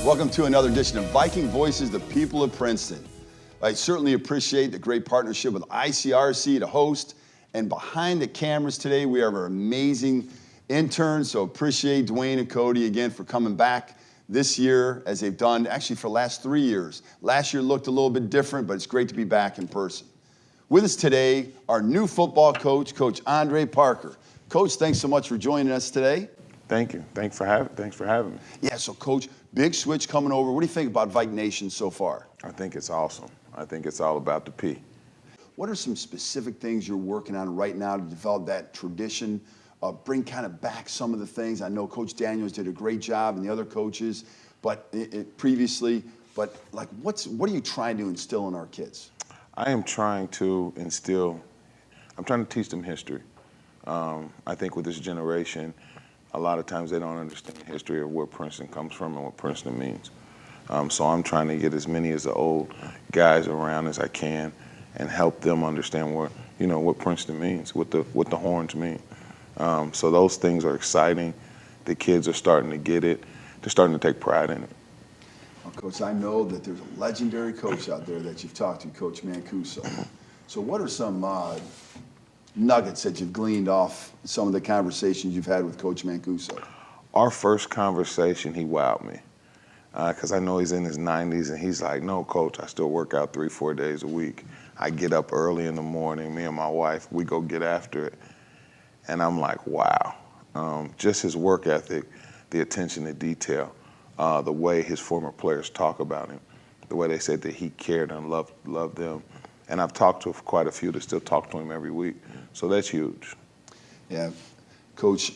Welcome to another edition of Viking Voices, the people of Princeton. I certainly appreciate the great partnership with ICRC to host. And behind the cameras today, we have our amazing interns. So appreciate Dwayne and Cody again for coming back this year as they've done actually for the last 3 years. Last year looked a little bit different, but it's great to be back in person. With us today, our new football coach, Coach Andre Parker. Coach, thanks so much for joining us today. Thank you. Thanks for having me. Yeah, so Coach, big switch coming over. What do you think about Viking Nation so far? I think it's awesome. I think it's all about the P. What are some specific things you're working on right now to develop that tradition, bring kind of back some of the things? I know Coach Daniels did a great job and the other coaches, but previously, but like what are you trying to instill in our kids? I am trying to I'm trying to teach them history. I think with this generation, a lot of times they don't understand the history of where Princeton comes from and what Princeton means. So I'm trying to get as many of the old guys around as I can and help them understand what Princeton means, what the horns mean. So those things are exciting. The kids are starting to get it. They're starting to take pride in it. Well, Coach, I know that there's a legendary coach out there that you've talked to, Coach Mancuso. So what are some nuggets that you've gleaned off some of the conversations you've had with Coach Mancuso? Our first conversation, he wowed me. Because I know he's in his 90s, and he's like, no, Coach, I still work out 3-4 days a week. I get up early in the morning, me and my wife, we go get after it. And I'm like, wow. Just his work ethic, the attention to detail, the way his former players talk about him, the way they said that he cared and loved them. And I've talked to quite a few that still talk to him every week. So that's huge. Yeah. Coach,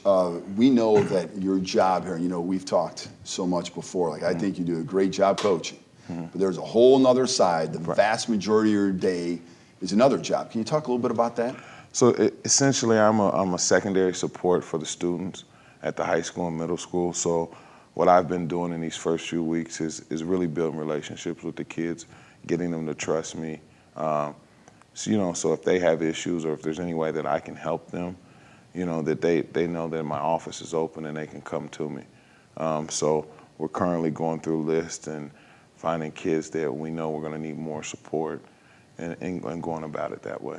we know that your job here, we've talked so much before. Like, I think you do a great job coaching. But there's a whole nother side. The vast majority of your day is another job. Can you talk a little bit about that? So essentially, I'm a secondary support for the students at the high school and middle school. So what I've been doing in these first few weeks is really building relationships with the kids, getting them to trust me. So if they have issues or if there's any way that I can help them, that they know that my office is open and they can come to me. So we're currently going through lists and finding kids that we know we're going to need more support and going about it that way.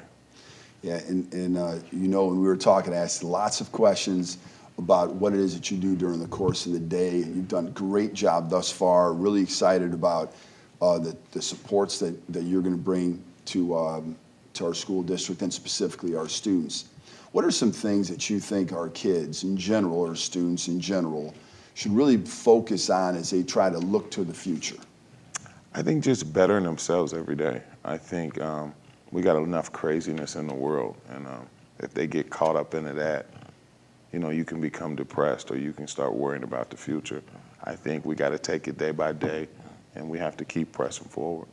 Yeah, and when we were talking, I asked lots of questions about what it is that you do during the course of the day, and you've done a great job thus far. Really excited about the supports that you're going to bring to our school district and specifically our students. What are some things that you think our kids in general or students in general should really focus on as they try to look to the future? I think just bettering themselves every day. I think we got enough craziness in the world, and if they get caught up into that, you can become depressed or you can start worrying about the future. I think we got to take it day by day, and we have to keep pressing forward.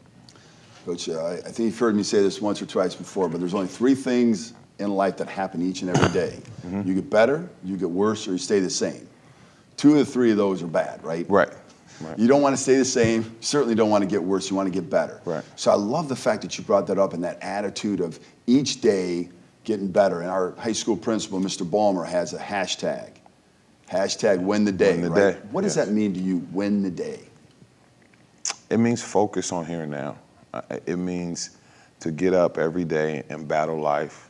Coach, I think you've heard me say this once or twice before, but there's only 3 things in life that happen each and every day. You get better, you get worse, or you stay the same. 2 of the 3 of those are bad, right? Right. You don't want to stay the same. You certainly don't want to get worse. You want to get better. Right. So I love the fact that you brought that up and that attitude of each day getting better. And our high school principal, Mr. Ballmer, has a hashtag. Hashtag win the day. Win the right? day. What does that mean to you, win the day? It means focus on here and now. It means to get up every day and battle life.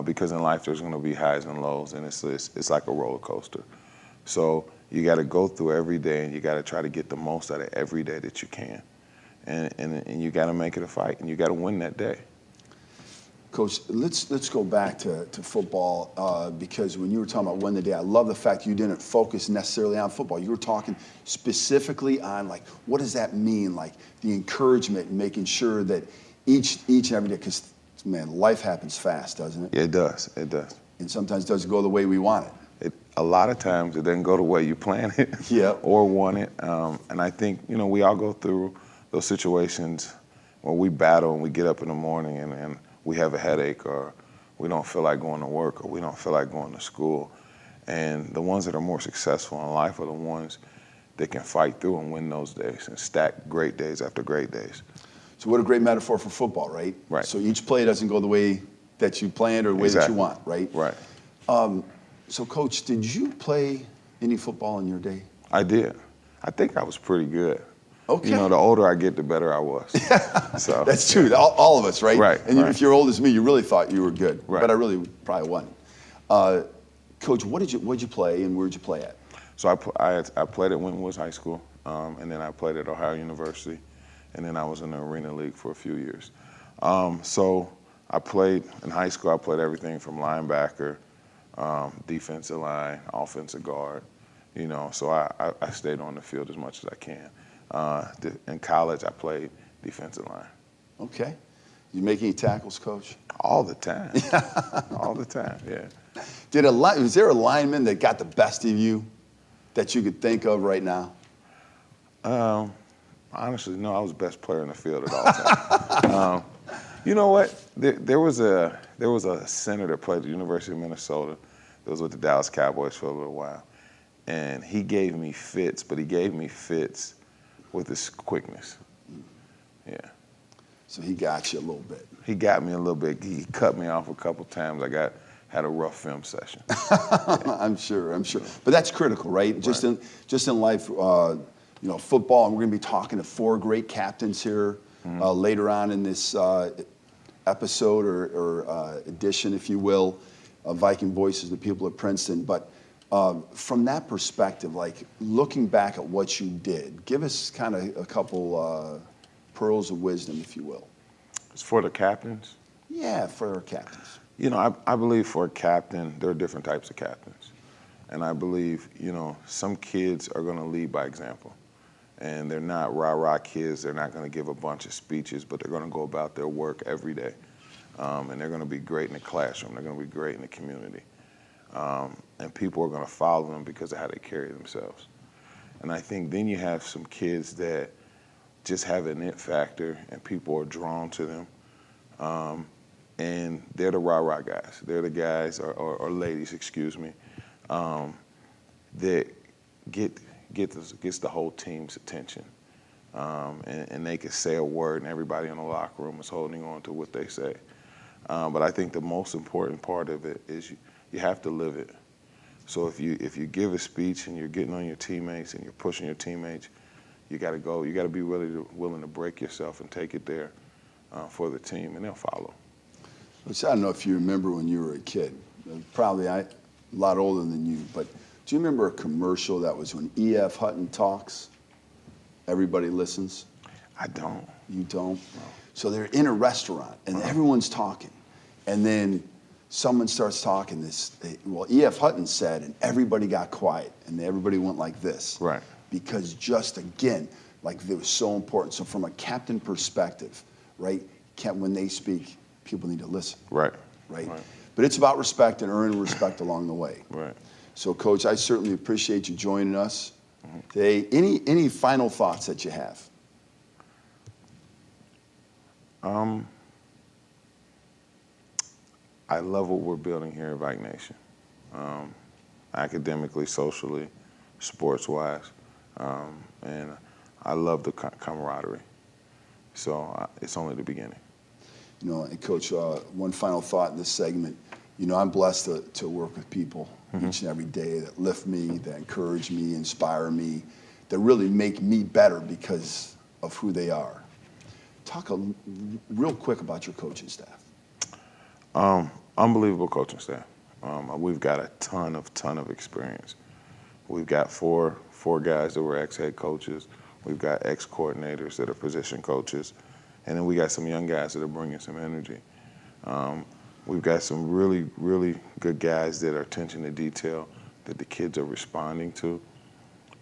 Because in life there's going to be highs and lows, and it's like a roller coaster. So you got to go through every day, and you got to try to get the most out of every day that you can, and you got to make it a fight, and you got to win that day. Coach, let's go back to football because when you were talking about win the day, I love the fact you didn't focus necessarily on football. You were talking specifically on like what does that mean, like the encouragement and making sure that each and every day, because man, life happens fast, doesn't it? Yeah, it does. It does. And sometimes it doesn't go the way we want it. A lot of times it doesn't go the way you plan it or want it. And I think, we all go through those situations where we battle and we get up in the morning and we have a headache or we don't feel like going to work or we don't feel like going to school. And the ones that are more successful in life are the ones that can fight through and win those days and stack great days after great days. So what a great metaphor for football, right? Right. So each play doesn't go the way that you planned or the way that you want, right? Right. So, Coach, did you play any football in your day? I did. I think I was pretty good. Okay. You know, the older I get, the better I was. So That's true. All of us, right? Right, And right. if you're old as me, you really thought you were good. Right. But I really probably wasn't. Coach, what'd you play and where'd you play at? So I played at Winton Woods High School, and then I played at Ohio University, and then I was in the Arena League for a few years. So I played in high school. I played everything from linebacker, defensive line, offensive guard. You know, so I stayed on the field as much as I can. In college, I played defensive line. Okay. You make any tackles, Coach? All the time. All the time, yeah. Was there a lineman that got the best of you that you could think of right now? Honestly, no, I was the best player in the field at all times. You know what? There was a center that played at the University of Minnesota that was with the Dallas Cowboys for a little while. And he gave me fits, but he gave me fits with his quickness. Yeah. So he got you a little bit. He got me a little bit. He cut me off a couple times. Had a rough film session. I'm sure. But that's critical, right? Just in life, football, and we're going to be talking to 4 great captains here later on in this episode or edition, if you will, of Viking Voices, the people of Princeton. But from that perspective, like looking back at what you did, give us kind of a couple pearls of wisdom, if you will. It's for the captains? Yeah, for our captains. You know, I believe for a captain, there are different types of captains. And I believe, you know, some kids are going to lead by example. And they're not rah-rah kids. They're not going to give a bunch of speeches, but they're going to go about their work every day. And they're going to be great in the classroom. They're going to be great in the community. And people are going to follow them because of how they carry themselves. And I think then you have some kids that just have an it factor and people are drawn to them. And they're the rah-rah guys. They're the guys, or ladies, excuse me, that gets the whole team's attention. And they can say a word and everybody in the locker room is holding on to what they say. But I think the most important part of it is you have to live it. So if you give a speech and you're getting on your teammates and you're pushing your teammates, you got to go. You got to be willing to break yourself and take it there for the team, and they'll follow. Which I don't know if you remember when you were a kid. Probably a lot older than you, but do you remember a commercial that was when E.F. Hutton talks, everybody listens? I don't. You don't? No. So they're in a restaurant and everyone's talking, and then someone starts talking E.F. Hutton said, and everybody got quiet, and everybody went like this. Right. Because just again, like it was so important. So from a captain perspective, right, when they speak, people need to listen. Right. But it's about respect and earning respect along the way. Right. So, Coach, I certainly appreciate you joining us today. Any final thoughts that you have? I love what we're building here at Viking Nation, academically, socially, sports-wise, and I love the camaraderie. So it's only the beginning. You know, and Coach, one final thought in this segment. You know, I'm blessed to work with people each and every day that lift me, that encourage me, inspire me, that really make me better because of who they are. Talk real quick about your coaching staff. Unbelievable coaching staff. We've got a ton of experience. We've got four guys that were ex-head coaches. We've got ex-coordinators that are position coaches. And then we got some young guys that are bringing some energy. We've got some really, really good guys that are attention to detail that the kids are responding to.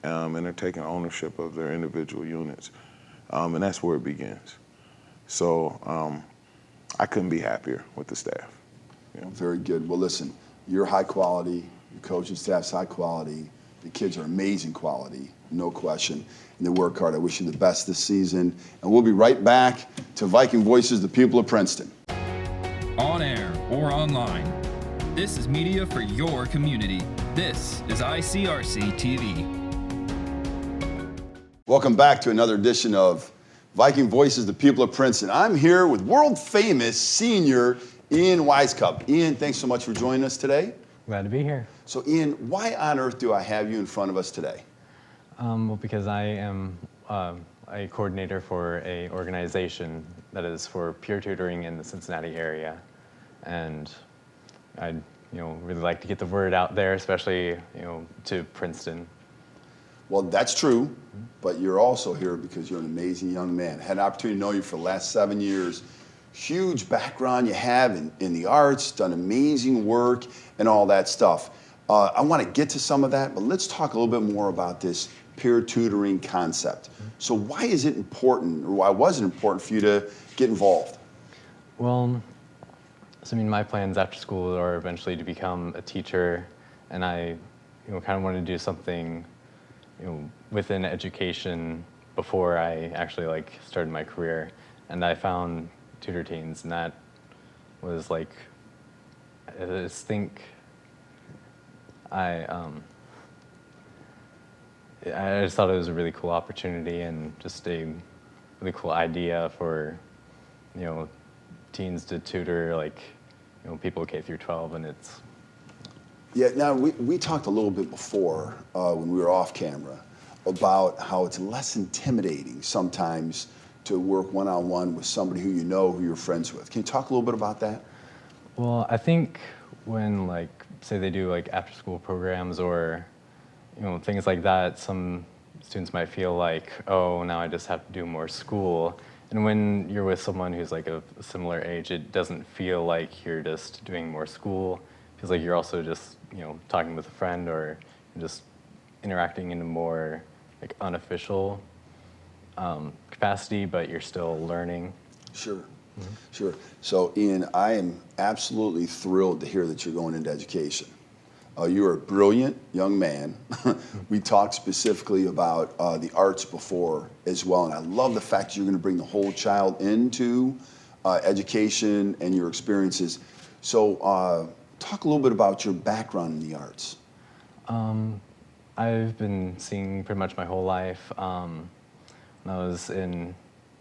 And they're taking ownership of their individual units. And that's where it begins. So I couldn't be happier with the staff. You know? Very good. Well, listen, you're high quality. Your coaching staff's high quality. The kids are amazing quality, no question. And they work hard. I wish you the best this season. And we'll be right back to Viking Voices, the people of Princeton. On air or online, this is media for your community. This is ICRC-TV. Welcome back to another edition of Viking Voices, the people of Princeton. I'm here with world-famous senior Ian Wisecup. Ian, thanks so much for joining us today. Glad to be here. So, Ian, why on earth do I have you in front of us today? Well, because I am a coordinator for a organization that is for peer tutoring in the Cincinnati area, and I'd really like to get the word out there, especially to Princeton. Well, that's true, but you're also here because you're an amazing young man. Had an opportunity to know you for the last 7 years. Huge background you have in the arts, done amazing work and all that stuff. I want to get to some of that, but let's talk a little bit more about this peer tutoring concept. So why is it important, or why was it important for you to get involved? Well, so my plans after school are eventually to become a teacher, and I kind of want to do something within education before I actually started my career. And I found Tutor Teens, and that was I just think I just thought it was a really cool opportunity and just a really cool idea for teens to tutor people K through 12, and it's. Yeah, now we talked a little bit before when we were off camera about how it's less intimidating sometimes to work one-on-one with somebody who who you're friends with. Can you talk a little bit about that? Well, I think when say they do after-school programs or things like that, some students might feel oh, now I just have to do more school. And when you're with someone who's a similar age, it doesn't feel like you're just doing more school. It feels like you're also just talking with a friend or just interacting in a more unofficial capacity, but you're still learning. Sure. Mm-hmm. Sure. So, Ian, I am absolutely thrilled to hear that you're going into education. You're a brilliant young man. We talked specifically about the arts before as well, and I love the fact that you're going to bring the whole child into education and your experiences. So, talk a little bit about your background in the arts. I've been singing pretty much my whole life. When I was in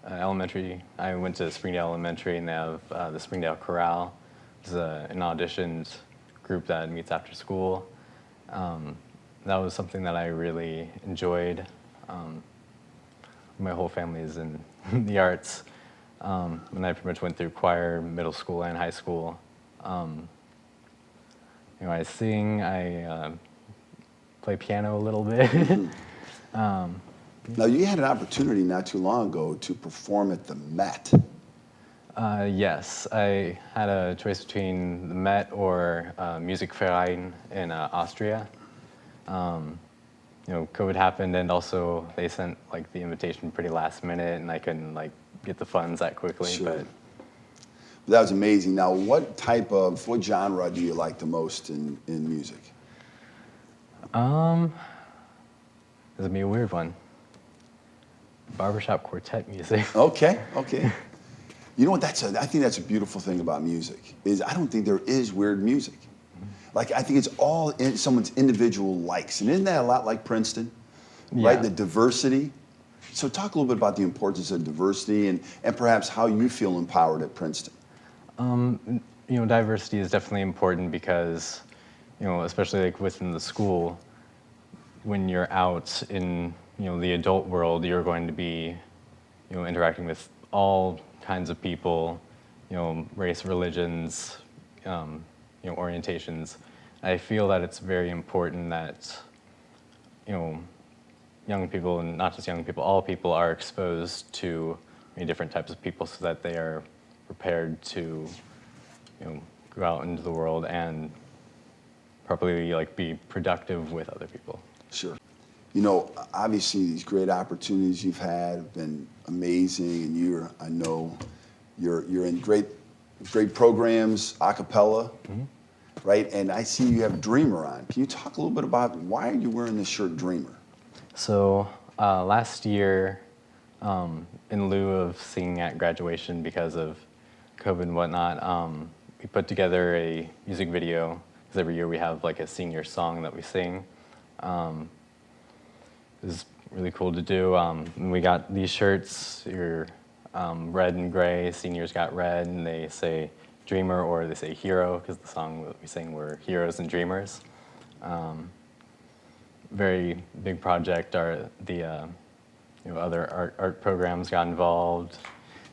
elementary, I went to Springdale Elementary, and they have the Springdale Chorale, which is an auditioned group that meets after school. That was something that I really enjoyed. My whole family is in the arts, and I pretty much went through choir, middle school, and high school. I sing, I play piano a little bit. Now, you had an opportunity not too long ago to perform at the Met. Yes, I had a choice between the Met or Musikverein in Austria. COVID happened, and also they sent the invitation pretty last minute, and I couldn't get the funds that quickly. Sure. But That was amazing. Now, what genre do you like the most in music? This would be a weird one. Barbershop quartet music. Okay. You know what? I think that's a beautiful thing about music. Is I don't think there is weird music. I think it's all in someone's individual likes, and isn't that a lot like Princeton? Yeah. Right, the diversity. So talk a little bit about the importance of diversity and perhaps how you feel empowered at Princeton. Diversity is definitely important because, especially within the school, when you're out in the adult world, you're going to be interacting with all kinds of people, race, religions, orientations. I feel that it's very important that young people, and not just young people, all people are exposed to many different types of people so that they are prepared to go out into the world and properly be productive with other people. Sure. Obviously these great opportunities you've had have been amazing, and I know you're in great programs, a cappella, right? And I see you have Dreamer on. Can you talk a little bit about why are you wearing this shirt, Dreamer? So last year, in lieu of singing at graduation because of COVID and whatnot, we put together a music video, because every year we have a senior song that we sing. It was really cool to do. And we got these shirts, red and gray. Seniors got red, and they say Dreamer or they say Hero, because the song that we sang were Heroes and Dreamers. very big project are the other art programs got involved.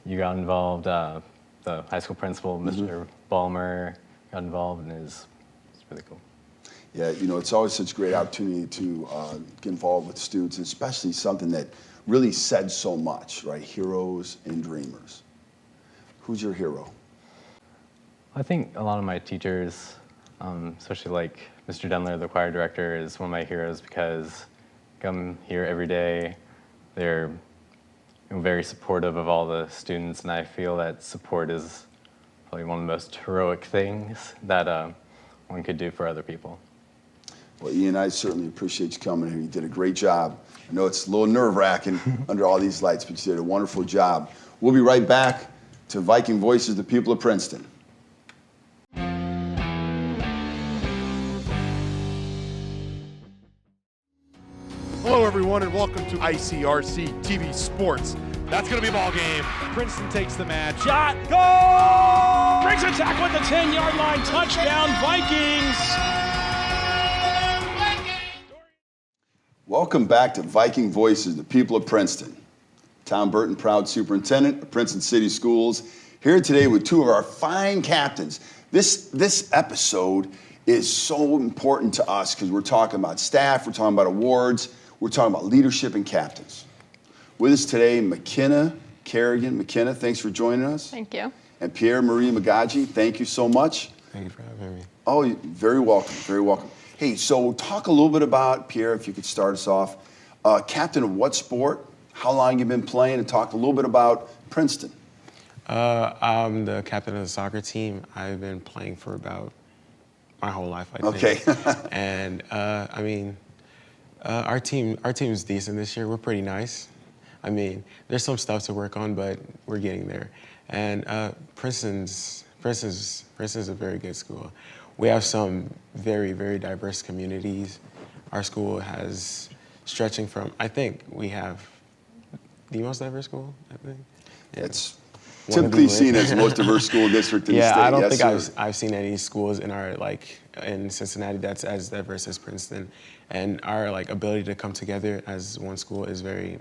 You got involved. The high school principal, Mr. Ballmer, got involved, and it's really cool. Yeah, it's always such a great opportunity to get involved with students, especially something that really said so much, right? Heroes and dreamers. Who's your hero? I think a lot of my teachers, especially like Mr. Denler, the choir director, is one of my heroes because I come here every day. They're very supportive of all the students, and I feel that support is probably one of the most heroic things that one could do for other people. Well, Ian, I certainly appreciate you coming here. You did a great job. I know it's a little nerve-wracking under all these lights, but you did a wonderful job. We'll be right back to Viking Voices, the people of Princeton. Hello, everyone, and welcome to ICRC-TV Sports. That's going to be a ball game. Princeton takes the match. Shot, goal! Brings it back with the 10-yard line. Touchdown, Vikings! Welcome back to Viking Voices, the people of Princeton. Tom Burton, proud superintendent of Princeton City Schools, here today with two of our fine captains. This episode is so important to us because we're talking about staff, we're talking about awards, we're talking about leadership and captains. With us today, McKenna Kerrigan. McKenna, thanks for joining us. Thank you. And Pierre-Marie Magaji, thank you so much. Thank you for having me. Oh, you're very welcome, very welcome. Hey, so talk a little bit about, Pierre, if you could start us off. Captain of what sport? How long you been playing? And talk a little bit about Princeton. I'm the captain of the soccer team. I've been playing for about my whole life, I think. Okay. And our team's decent this year. We're pretty nice. I mean, there's some stuff to work on, but we're getting there. And Princeton's a very good school. We have some very, very diverse communities. Our school has stretching from, I think we have the most diverse school, I think. Yeah. It's typically seen as the most diverse school district in the state. Yeah, I don't Yes, think sir. I've seen any schools in our in Cincinnati that's as diverse as Princeton, and our ability to come together as one school is very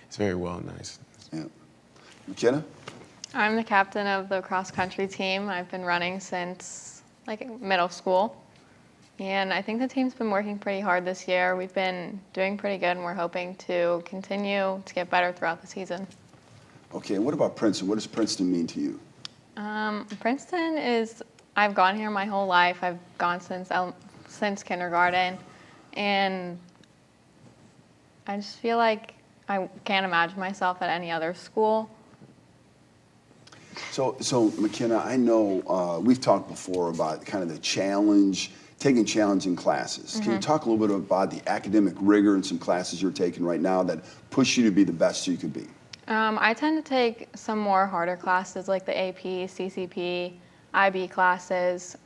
it's very well and nice. Yeah. McKenna? I'm the captain of the cross-country team. I've been running since middle school, and I think the team's been working pretty hard this year. We've been doing pretty good, and we're hoping to continue to get better throughout the season. Okay, and what about Princeton? What does Princeton mean to you? Princeton is, I've gone here my whole life. I've gone since kindergarten, and I just feel like I can't imagine myself at any other school. So McKenna, I know we've talked before about kind of the challenge, taking challenging classes. Can you talk a little bit about the academic rigor and some classes you're taking right now that push you to be the best you could be? I tend to take some more harder classes like the AP, CCP, IB classes,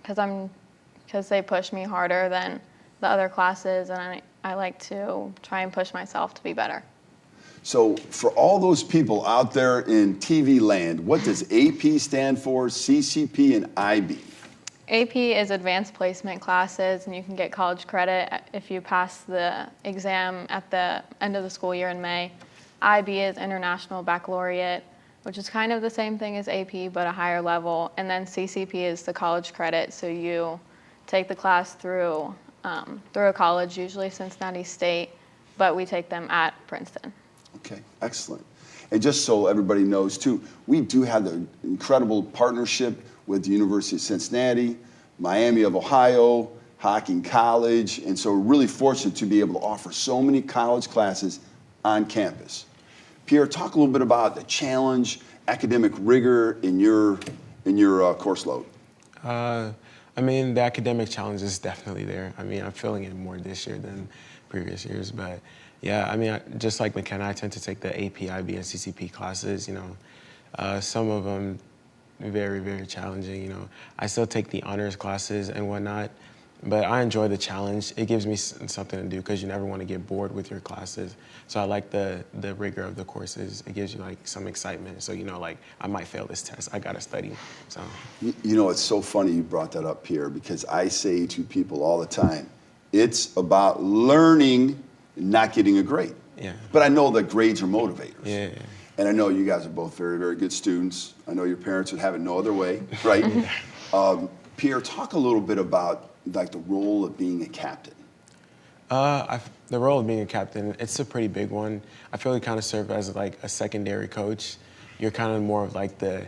because they push me harder than the other classes, and I like to try and push myself to be better. So for all those people out there in TV land, what does AP stand for, CCP, and IB? AP is advanced placement classes, and you can get college credit if you pass the exam at the end of the school year in May. IB is International Baccalaureate, which is kind of the same thing as AP, but a higher level. And then CCP is the college credit, so you take the class through a college, usually Cincinnati State, but we take them at Princeton. Okay, excellent. And just so everybody knows too, we do have the incredible partnership with the University of Cincinnati, Miami of Ohio, Hocking College, and so we're really fortunate to be able to offer so many college classes on campus. Pierre, talk a little bit about the challenge, academic rigor in your course load. I mean, the academic challenge is definitely there. I mean, I'm feeling it more this year than previous years, but yeah, I mean, just like McKenna, I tend to take the AP, IB, and CCP classes, some of them very, very challenging, I still take the honors classes and whatnot, but I enjoy the challenge. It gives me something to do because you never want to get bored with your classes. So I like the rigor of the courses. It gives you some excitement. So, I might fail this test. I got to study, so. It's so funny you brought that up, Pierre, because I say to people all the time, It's about learning, not getting a grade. Yeah. But I know that grades are motivators. Yeah. And I know you guys are both very, very good students. I know your parents would have it no other way, right? Pierre, talk a little bit about like the role of being a captain. The role of being a captain, it's a pretty big one. I feel it kind of serves as like a secondary coach. You're kind of more of like the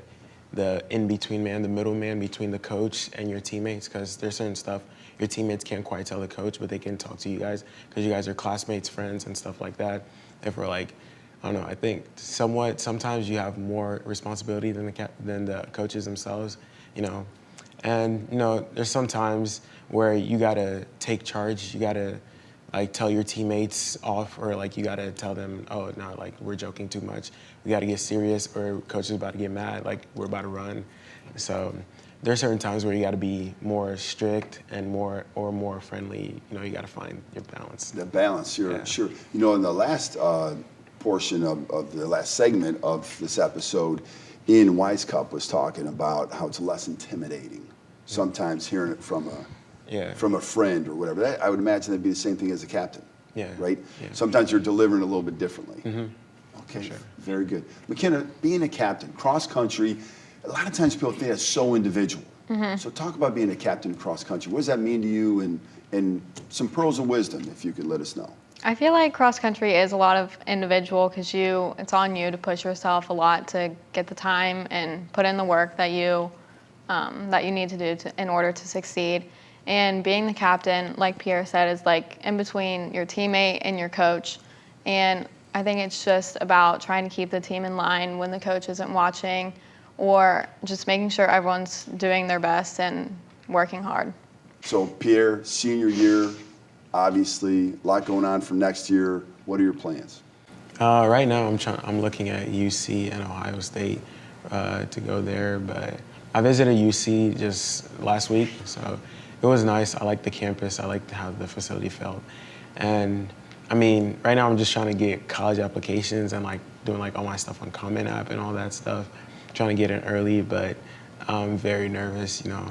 in-between man, the middleman between the coach and your teammates, because there's certain stuff your teammates can't quite tell the coach, but they can talk to you guys because you guys are classmates, friends, and stuff like that. If we're like, I don't know, I think sometimes you have more responsibility than the coaches themselves, you know. And, you know, there's some times where you gotta take charge, you gotta like tell your teammates off, or like you gotta tell them, oh, no, like we're joking too much. We gotta get serious, or coach is about to get mad, like we're about to run. So there's certain times where you gotta be more strict and more friendly. You know, you gotta find your balance. The balance, sure, Yeah. sure. You know, in the last portion of the last segment of this episode, Ian Weisskopf was talking about how it's less intimidating. Sometimes hearing it from a friend or whatever. That, I would imagine that'd be the same thing as a captain. Yeah. Right? Yeah. Sometimes you're delivering a little bit differently. Okay, Sure. very good. McKenna, being a captain, cross country, a lot of times people think that's so individual. So talk about being a captain cross country. What does that mean to you, and some pearls of wisdom, if you could let us know. I feel like cross country is a lot of individual because it's on you to push yourself a lot to get the time and put in the work that you need to do in order to succeed. And being the captain, like Pierre said, is like in between your teammate and your coach. And I think it's just about trying to keep the team in line when the coach isn't watching, or just making sure everyone's doing their best and working hard. So Pierre, senior year, obviously a lot going on for next year. What are your plans? Right now, I'm looking at UC and Ohio State to go there, but I visited UC just last week, so it was nice. I liked the campus. I liked how the facility felt, and I mean, right now I'm just trying to get college applications and like doing like all my stuff on Common App and all that stuff. Trying to get in early, but I'm very nervous. You know,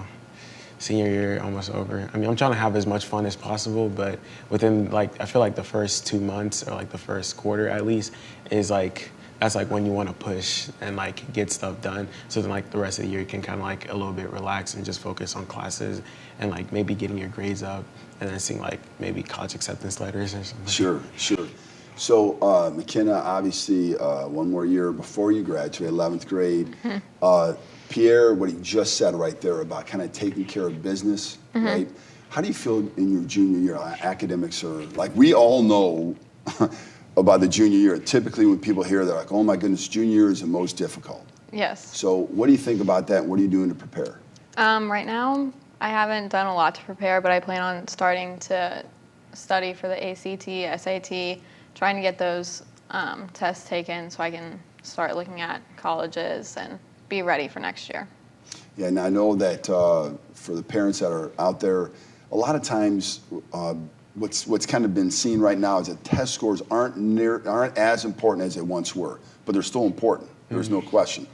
senior year almost over. I mean, I'm trying to have as much fun as possible, but within like, I feel like the first 2 months or like the first quarter at least is like, that's like when you want to push and like get stuff done. So then like the rest of the year you can kind of like a little bit relax and just focus on classes and like maybe getting your grades up and then seeing like maybe college acceptance letters or something. Sure, sure. So McKenna, obviously one more year before you graduate, 11th grade. Pierre, what he just said right there about kind of taking care of business, right? How do you feel in your junior year? Academics are, like, we all know about the junior year. Typically when people hear, they're like, oh my goodness, junior year is the most difficult. Yes. So what do you think about that? What are you doing to prepare? Right now, I haven't done a lot to prepare, but I plan on starting to study for the ACT, SAT, trying to get those tests taken so I can start looking at colleges and be ready for next year. Yeah, and I know that for the parents that are out there, a lot of times what's kind of been seen right now is that test scores aren't as important as they once were, but they're still important. There's no question.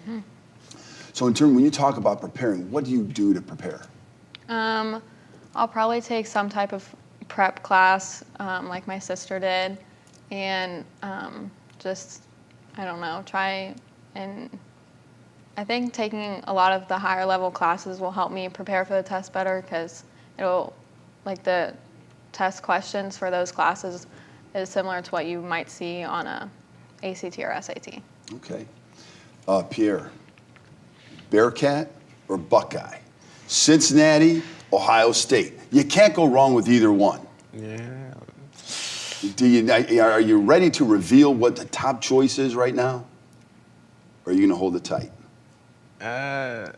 So in terms, when you talk about preparing, what do you do to prepare? I'll probably take some type of prep class like my sister did, and just, I don't know, try, and I think taking a lot of the higher level classes will help me prepare for the test better, because it'll, like, the test questions for those classes is similar to what you might see on a ACT or SAT. Okay. Pierre, Bearcat or Buckeye? Cincinnati, Ohio State. You can't go wrong with either one. Yeah. Are you ready to reveal what the top choice is right now? Or are you going to hold it tight? I'm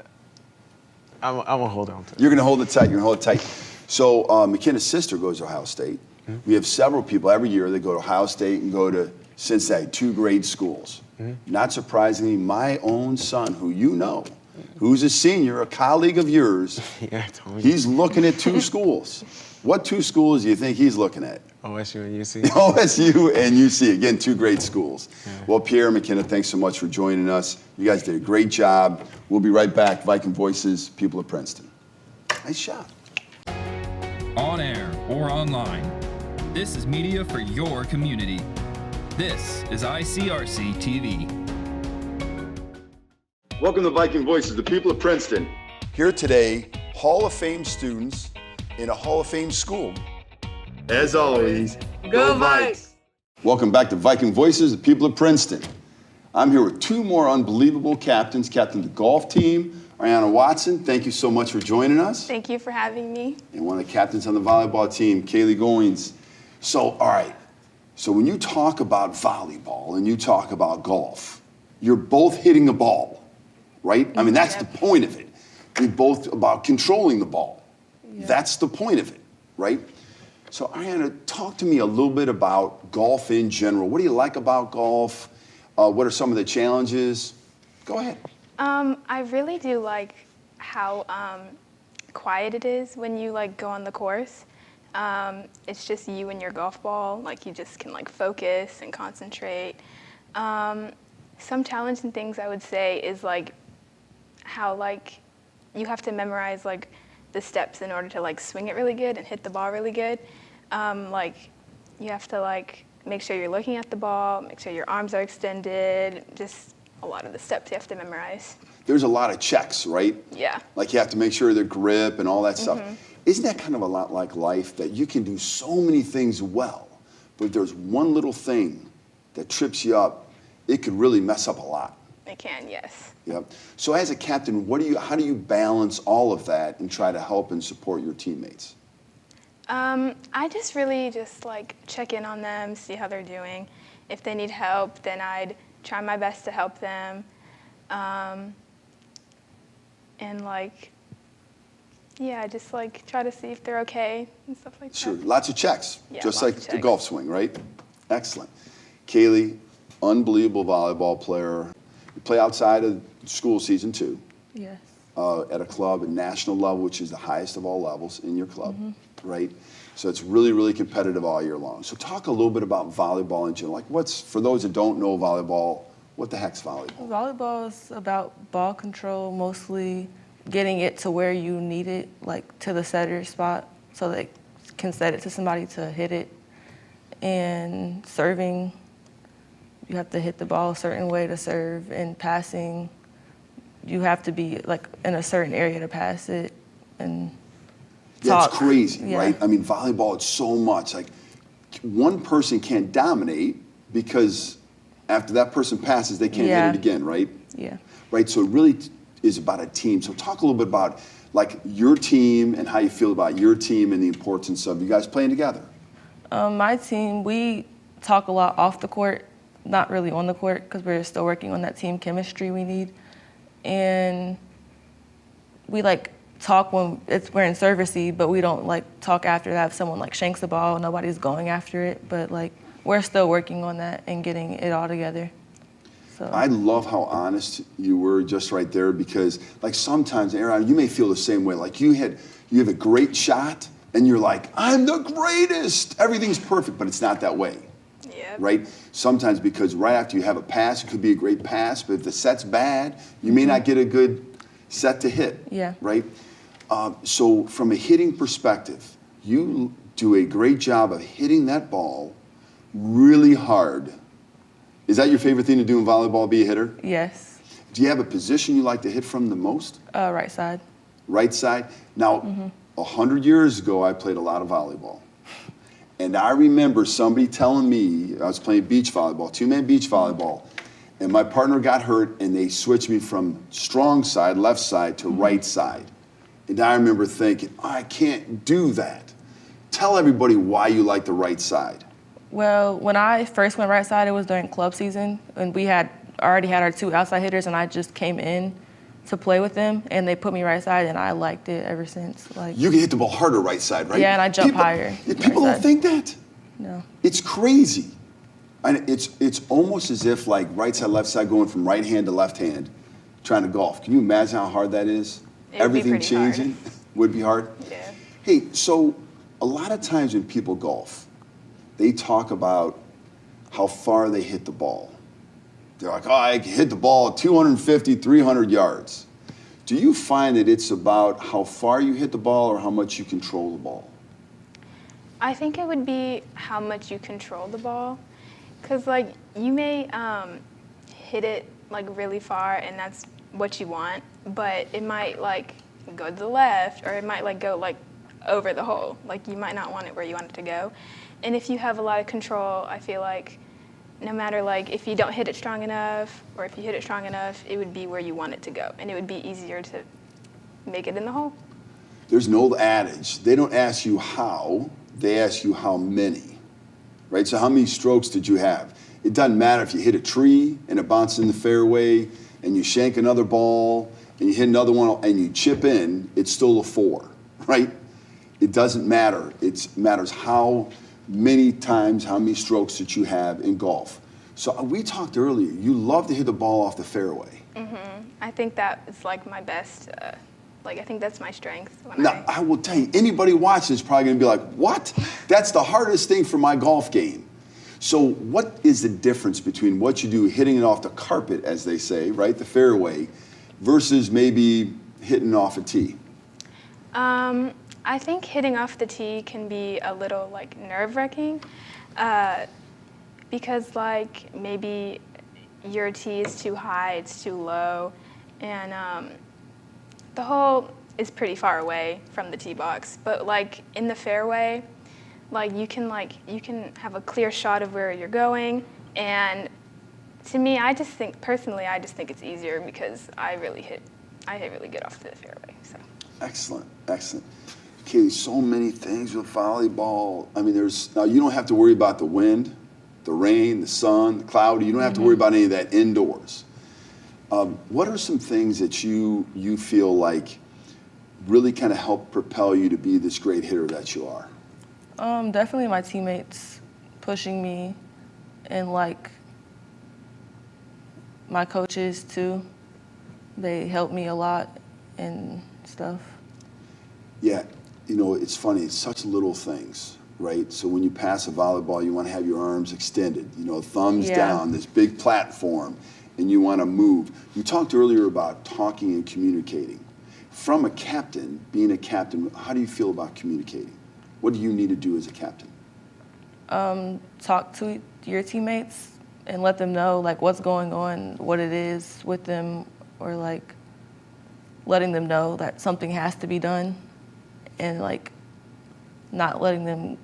gonna hold on to it. You're going to hold it tight. You're going to hold it tight. So McKenna's sister goes to Ohio State. We have several people every year that go to Ohio State and go to Cincinnati, 2 grade schools. Not surprisingly, my own son, who you know, who's a senior, a colleague of yours, he's looking at 2 schools. What 2 schools do you think he's looking at? OSU and UC. OSU and UC, again, 2 great schools. Yeah. Well, Pierre, McKenna, thanks so much for joining us. You guys did a great job. We'll be right back. Viking Voices, people of Princeton. Nice shot. on air or online. This is media for your community. This is ICRC-TV. Welcome to Viking Voices, the people of Princeton. Here today, Hall of Fame students in a Hall of Fame school. As always, go Vikes! Welcome back to Viking Voices, the people of Princeton. I'm here with two more unbelievable captains. Captain of the golf team, Ariana Watson, thank you so much for joining us. Thank you for having me. And one of the captains on the volleyball team, Kaylee Goins. So, all right, so when you talk about volleyball and you talk about golf, you're both hitting a ball, right? I mean, that's the point of it. You're both about controlling the ball. That's the point of it, right? So, Ariana, talk to me a little bit about golf in general. What do you like about golf? What are some of the challenges? Go ahead. I really do like how quiet it is when you go on the course. It's just you and your golf ball. You just can focus and concentrate. Some challenging things I would say is how you have to memorize the steps in order to swing it really good and hit the ball really good. You have to make sure you're looking at the ball, make sure your arms are extended, just a lot of the steps you have to memorize. There's a lot of checks, right? Yeah. You have to make sure the grip and all that stuff. Isn't that kind of a lot like life, that you can do so many things well, but if there's one little thing that trips you up, it could really mess up a lot? It can, yes. Yep. So as a captain, how do you balance all of that and try to help and support your teammates? I just really check in on them, see how they're doing. If they need help, then I'd try my best to help them. Just try to see if they're okay and stuff like that. Sure, lots of checks, just like the golf swing, right? Excellent. Kaylee, unbelievable volleyball player. You play outside of school season too. Yes. At a club at national level, which is the highest of all levels in your club, right? So it's really, really competitive all year long. So talk a little bit about volleyball in general. For those that don't know volleyball, what the heck's volleyball? Volleyball is about ball control, mostly getting it to where you need it, to the setter spot, so they can set it to somebody to hit it. And serving, you have to hit the ball a certain way to serve, and passing, you have to be in a certain area to pass it. And that's crazy, right? I mean, volleyball, it's so much. One person can't dominate because after that person passes, they can't hit it again, right? Yeah. Right, so it really is about a team. So talk a little bit about your team and how you feel about your team and the importance of you guys playing together. My team, we talk a lot off the court, not really on the court, because we're still working on that team chemistry we need. And we talk when we're in servicey, but we don't talk after that. If someone shanks the ball, nobody's going after it. But we're still working on that and getting it all together. So I love how honest you were just right there, because sometimes, Aaron, you may feel the same way. You have a great shot and you're I'm the greatest. Everything's perfect, but it's not that way. Yeah. Right? Sometimes, because right after you have a pass, it could be a great pass, but if the set's bad, you may not get a good set to hit. Yeah. Right? So from a hitting perspective, you do a great job of hitting that ball really hard. Is that your favorite thing to do in volleyball, be a hitter? Yes. Do you have a position you like to hit from the most? Right side. Right side? Now, 100 years ago, I played a lot of volleyball. And I remember somebody telling me, I was playing beach volleyball, two-man beach volleyball, and my partner got hurt, and they switched me from strong side, left side, to right side. And I remember thinking, I can't do that. Tell everybody why you like the right side. Well, when I first went right side, it was during club season, and we already had our two outside hitters, and I just came in to play with them, and they put me right side, and I liked it ever since. You can hit the ball harder right side, right? Yeah, and I jump higher. People don't think that. No. It's crazy. And it's almost as if right side, left side, going from right hand to left hand, trying to golf. Can you imagine how hard that is? Everything changing would be hard. Yeah. Hey, so a lot of times when people golf, they talk about how far they hit the ball. They're I can hit the ball 250, 300 yards. Do you find that it's about how far you hit the ball or how much you control the ball? I think it would be how much you control the ball, because like you may hit it like really far and that's what you want, but it might like go to the left or it might like go like over the hole. Like you might not want it where you want it to go. And if you have a lot of control, I feel like no matter like if you don't hit it strong enough or if you hit it strong enough, it would be where you want it to go, and it would be easier to make it in the hole. There's an old adage, they don't ask you how, they ask you how many, right? So how many strokes did you have? It doesn't matter if you hit a tree and it bounces in the fairway and you shank another ball and you hit another one and you chip in, it's still a 4, right? It doesn't matter. It matters how many times, how many strokes that you have in golf. So we talked earlier, you love to hit the ball off the fairway. I think that is like my best, I think that's my strength. Now, I will tell you, anybody watching is probably gonna be like, what? That's the hardest thing for my golf game. So what is the difference between what you do hitting it off the carpet, as they say, right, the fairway, versus maybe hitting off a tee? I think hitting off the tee can be a little like nerve-wracking because like maybe your tee is too high, it's too low, and the hole is pretty far away from the tee box. But like in the fairway, like you can have a clear shot of where you're going, and to me, I just think it's easier because I hit really good off the fairway. So. Excellent, excellent. Okay, so many things with volleyball. I mean, now you don't have to worry about the wind, the rain, the sun, the cloud. You don't have to worry about any of that indoors. What are some things that you feel like really kind of help propel you to be this great hitter that you are? Definitely my teammates pushing me, and like my coaches too. They help me a lot and stuff. Yeah, you know, it's funny, it's such little things, right? So when you pass a volleyball, you want to have your arms extended, you know, thumbs down, this big platform, and you want to move. You talked earlier about talking and communicating. From a captain, being a captain, how do you feel about communicating? What do you need to do as a captain? Talk to your teammates and let them know like what's going on, what it is with them, or like letting them know that something has to be done, and like not letting them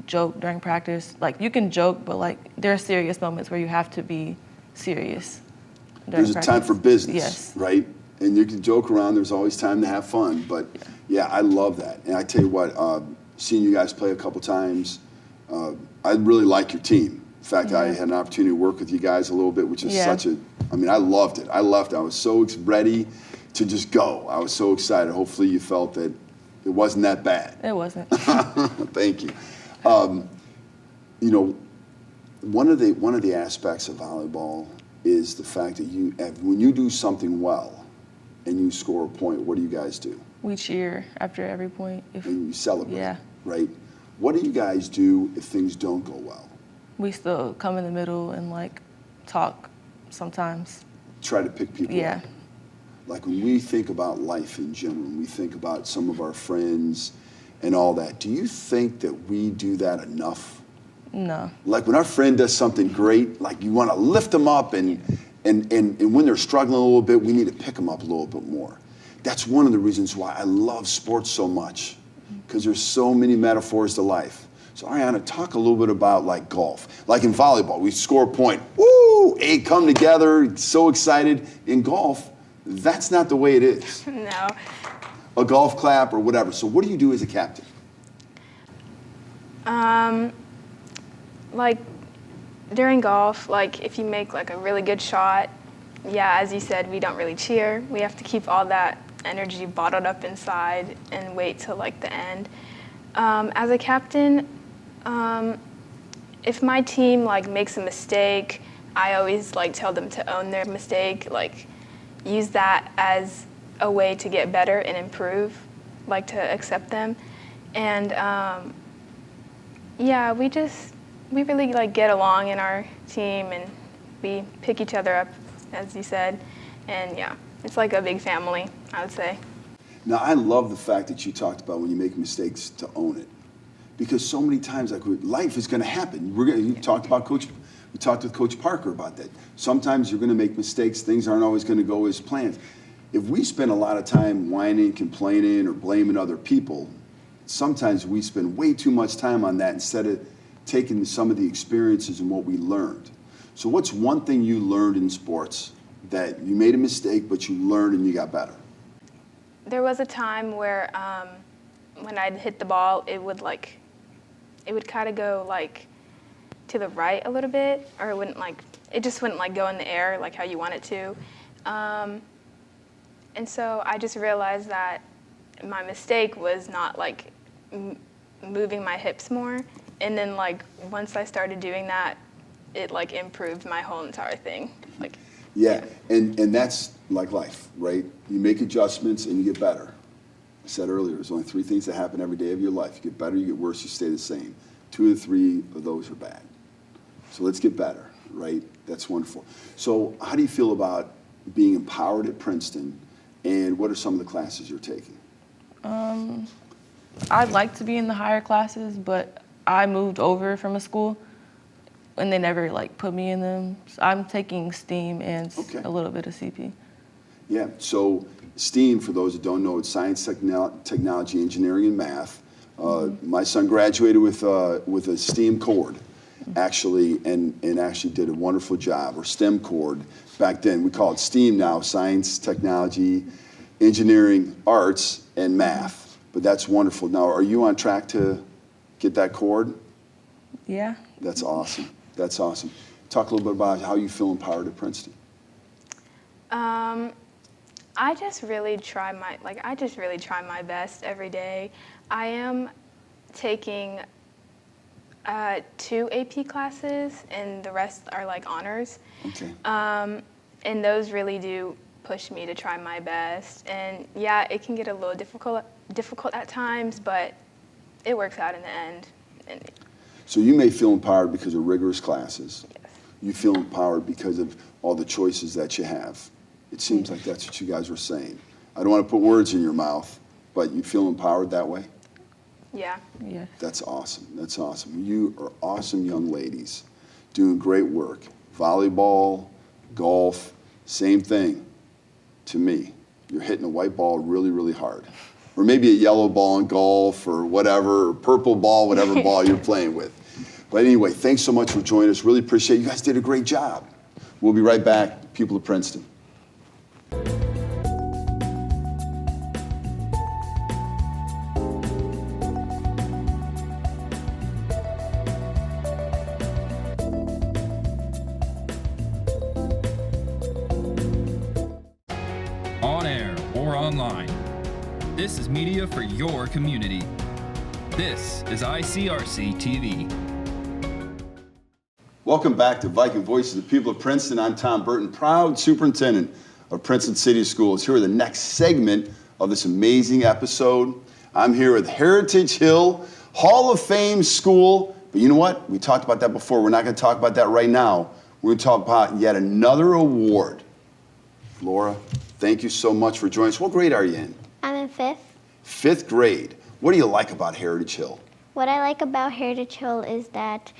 joke during practice. Like you can joke, but like there are serious moments where you have to be serious. There's a time for business, yes, right? And you can joke around, there's always time to have fun, but yeah, I love that. And I tell you what, seeing you guys play a couple times, I really like your team. In fact, I had an opportunity to work with you guys a little bit, which is I mean, I loved it. I left, I was so ready to just go. I was so excited. Hopefully you felt that it wasn't that bad. It wasn't. Thank you. You know, one of the aspects of volleyball is the fact that when you do something well and you score a point, what do you guys do? We cheer after every point. And you celebrate, right? What do you guys do if things don't go well? We still come in the middle and like talk sometimes. Try to pick people up. Like when we think about life in general, when we think about some of our friends and all that, do you think that we do that enough? No. Like when our friend does something great, like you want to lift them up, and when they're struggling a little bit, we need to pick them up a little bit more. That's one of the reasons why I love sports so much, because there's so many metaphors to life. So Ariana, talk a little bit about like golf. Like in volleyball, we score a point, woo, come together, so excited. In golf, that's not the way it is. No. A golf clap or whatever. So what do you do as a captain? Like during golf, like if you make like a really good shot, as you said, we don't really cheer. We have to keep all that energy bottled up inside and wait till like the end. As a captain, if my team like makes a mistake, I always like tell them to own their mistake, like use that as a way to get better and improve, like to accept them. And we really like get along in our team, and we pick each other up, as you said, and it's like a big family, I would say. Now, I love the fact that you talked about when you make mistakes to own it. Because so many times, like, life is going to happen. We talked with Coach Parker about that. Sometimes you're going to make mistakes. Things aren't always going to go as planned. If we spend a lot of time whining, complaining, or blaming other people, sometimes we spend way too much time on that instead of taking some of the experiences and what we learned. So what's one thing you learned in sports that you made a mistake, but you learned and you got better? There was a time where when I'd hit the ball, it would kind of go like to the right a little bit, or it just wouldn't like go in the air like how you want it to. And so I just realized that my mistake was not like moving my hips more. And then like once I started doing that, it like improved my whole entire thing. Like, yeah, and that's like life, right? You make adjustments and you get better. I said earlier, there's only 3 things that happen every day of your life. You get better, you get worse, you stay the same. 2 of the 3 of those are bad. So let's get better, right? That's wonderful. So how do you feel about being empowered at Princeton, and what are some of the classes you're taking? I'd like to be in the higher classes, but I moved over from a school and they never like put me in them. So I'm taking STEAM and a little bit of CP. Yeah, so STEAM, for those that don't know, it's science, technology, engineering, and math. My son graduated with a STEAM cord, actually, and actually did a wonderful job, or STEM cord. Back then, we call it STEAM now, science, technology, engineering, arts, and math. But that's wonderful. Now, are you on track to get that cord? Yeah. That's awesome. That's awesome. Talk a little bit about how you feel empowered at Princeton. I just really try my best every day. I am taking 2 AP classes, and the rest are like honors. Okay. And those really do push me to try my best. And yeah, it can get a little difficult at times, but it works out in the end. So you may feel empowered because of rigorous classes. Yes. You feel empowered because of all the choices that you have. It seems like that's what you guys were saying. I don't want to put words in your mouth, but you feel empowered that way? Yeah. Yeah. That's awesome. That's awesome. You are awesome young ladies doing great work. Volleyball, golf, same thing to me. You're hitting a white ball really, really hard. Or maybe a yellow ball in golf or whatever, or purple ball, whatever ball you're playing with. But anyway, thanks so much for joining us. Really appreciate it. You guys did a great job. We'll be right back, people of Princeton. On air or online, this is media for your community. This is ICRC-TV. Welcome back to Viking Voices, the people of Princeton. I'm Tom Burton, proud superintendent of Princeton City Schools. Here with the next segment of this amazing episode. I'm here with Heritage Hill Hall of Fame School. But you know what? We talked about that before. We're not going to talk about that right now. We're going to talk about yet another award. Laura, thank you so much for joining us. What grade are you in? I'm in 5th. 5th grade. What do you like about Heritage Hill? What I like about Heritage Hill is that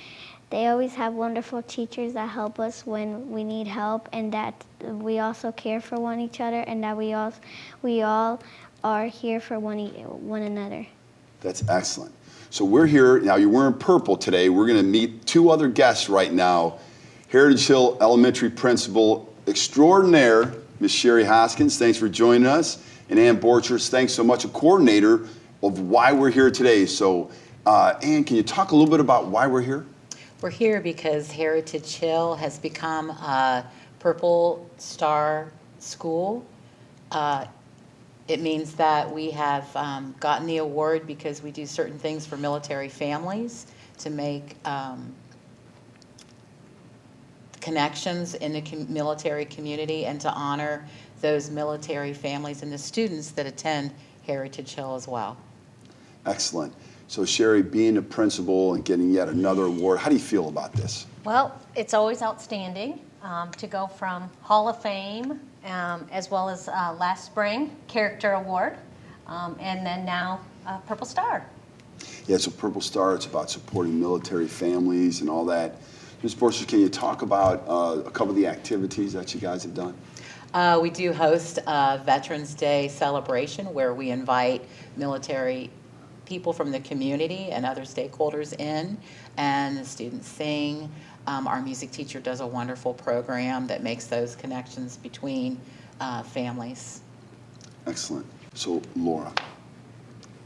they always have wonderful teachers that help us when we need help, and that we also care for each other, and that we all are here for one another. That's excellent. So we're here, now you're wearing purple today. We're going to meet 2 other guests right now. Heritage Hill Elementary Principal Extraordinaire, Miss Sherry Hoskins, thanks for joining us. And Ann Borchers, thanks so much, a coordinator of why we're here today. So Ann, can you talk a little bit about why we're here? We're here because Heritage Hill has become a Purple Star school. It means that we have gotten the award because we do certain things for military families to make connections in the military community and to honor those military families and the students that attend Heritage Hill as well. Excellent. So Sherry, being a principal and getting yet another award, how do you feel about this? Well, it's always outstanding to go from Hall of Fame as well as last spring, Character Award, and then now Purple Star. Yeah, so Purple Star, it's about supporting military families and all that. Ms. Borchers, can you talk about a couple of the activities that you guys have done? We do host a Veterans Day celebration where we invite military people from the community and other stakeholders in, and the students sing. Our music teacher does a wonderful program that makes those connections between families. Excellent. So, Laura,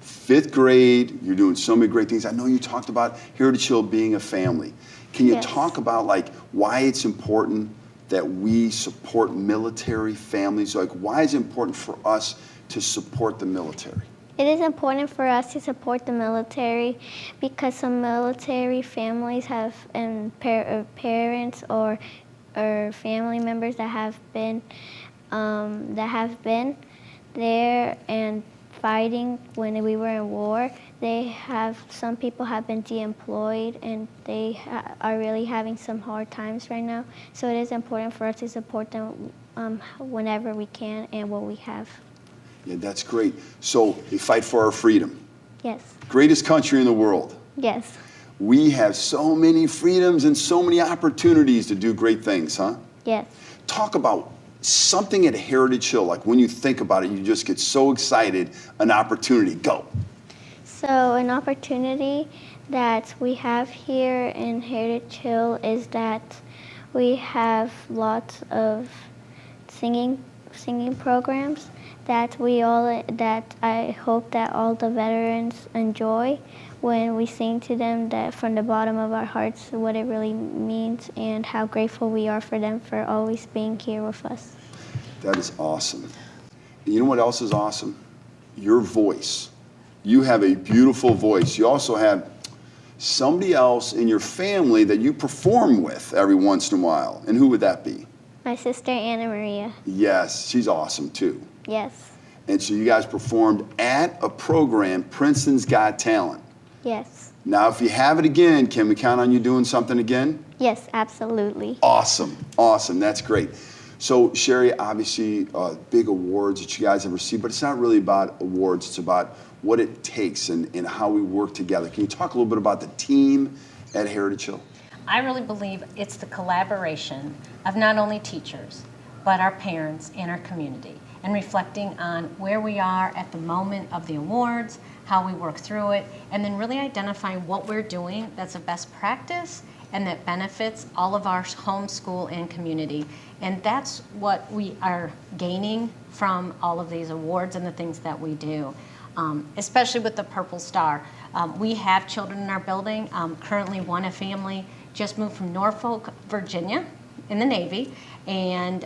5th grade, you're doing so many great things. I know you talked about Heritage Hill being a family. Can you talk about like why it's important that we support military families? Like, why is it important for us to support the military? It is important for us to support the military because some military families have parents or family members that have been there and fighting when we were in war. Some people have been de-employed and they are really having some hard times right now. So it is important for us to support them whenever we can and what we have. Yeah, that's great. So they fight for our freedom. Yes. Greatest country in the world. Yes. We have so many freedoms and so many opportunities to do great things, huh? Yes. Talk about something at Heritage Hill, like when you think about it, you just get so excited, an opportunity. Go. So an opportunity that we have here in Heritage Hill is that we have lots of singing programs that I hope that all the veterans enjoy when we sing to them, that from the bottom of our hearts what it really means and how grateful we are for them for always being here with us. That is awesome. And you know what else is awesome? Your voice. You have a beautiful voice. You also have somebody else in your family that you perform with every once in a while. And who would that be? My sister, Anna Maria. Yes, she's awesome too. Yes. And so you guys performed at a program, Princeton's Got Talent. Yes. Now, if you have it again, can we count on you doing something again? Yes, absolutely. Awesome, awesome, that's great. So Sherry, obviously big awards that you guys have received, but it's not really about awards, it's about what it takes and how we work together. Can you talk a little bit about the team at Heritage Hill? I really believe it's the collaboration of not only teachers, but our parents and our community, and reflecting on where we are at the moment of the awards, how we work through it, and then really identifying what we're doing that's a best practice and that benefits all of our home, school, and community. And that's what we are gaining from all of these awards and the things that we do, especially with the Purple Star. We have children in our building. Currently, a family just moved from Norfolk, Virginia, in the Navy, and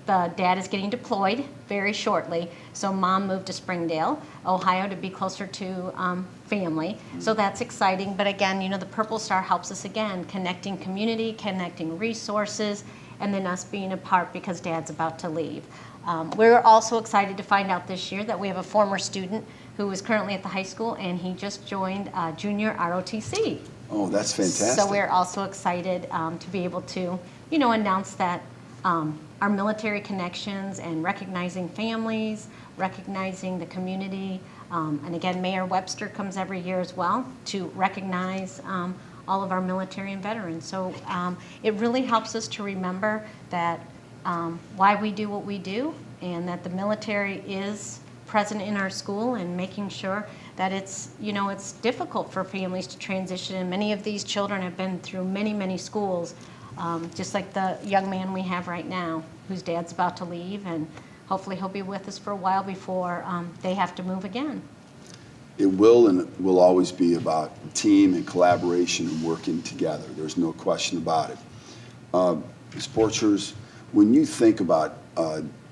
the dad is getting deployed very shortly, so mom moved to Springdale, Ohio, to be closer to family. So that's exciting. But again, you know, the Purple Star helps us again, connecting community, connecting resources, and then us being a part because dad's about to leave. We're also excited to find out this year that we have a former student who is currently at the high school, and he just joined junior ROTC. Oh, that's fantastic. So we're also excited to be able to, you know, announce that our military connections and recognizing families, recognizing the community. And again, Mayor Webster comes every year as well to recognize all of our military and veterans. So it really helps us to remember that why we do what we do, and that the military is present in our school, and making sure that it's, you know, it's difficult for families to transition. And many of these children have been through many, many schools, just like the young man we have right now, whose dad's about to leave, and hopefully he'll be with us for a while before they have to move again. It will, and it will always be about team and collaboration and working together. There's no question about it. Ms. Borchers, when you think about